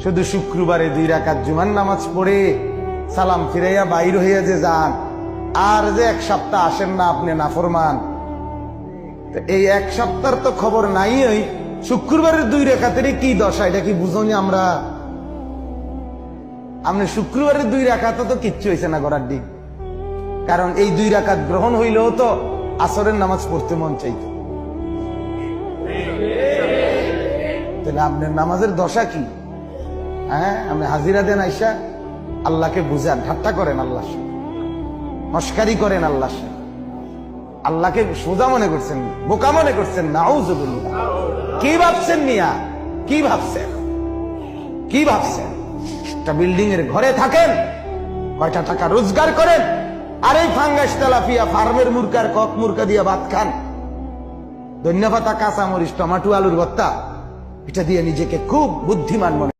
শুধু শুক্রবারে 2 রাকাত জুমার নামাজ পড়ে সালাম ফিরাইয়া বাইর হইয়া যে যান, আর যে 1 সপ্তাহ আসেন না আপনি নাফরমান। এই 1 সপ্তাহের তো খবর নাই। ওই শুক্রবারের 2 রাকাতেরই কি দশা, এটা কি বুঝনি আমরা? আপনি শুক্রবারের 2 রাকাত তো কিচ্ছু হয়েছে না করার দিক, কারণ এই 2 রাকাত গ্রহণ হইলেও তো আসরের নামাজ পড়তে মন চাইত। তাহলে আপনার নামাজের দশা কি? হ্যাঁ, আপনি হাজিরা দেন আইসা আল্লাহকে বুঝান, ঠাট্টা করেন আল্লাহর সাথে, মস্কারি করেন আল্লাহর সাথে, আল্লাহকে সোজা মনে করছেন, বোকা মনে করছেন। নাউযুবিল্লাহ। কি ভাবছেন মিয়া? কি ভাবছেন? কি ভাবছেন? একটা বিল্ডিং এর ঘরে থাকেন, কয়টা টাকা রোজগার করেন, আর এই ফাঙ্গাস তেলাপিয়া ফার্মের মুরকার কক মুরকা দিয়া ভাত খান, ধন্যপাতা কাঁচা মরিচ টমাটো আলুর ভর্তা, এটা দিয়ে নিজেকে খুব বুদ্ধিমান মনে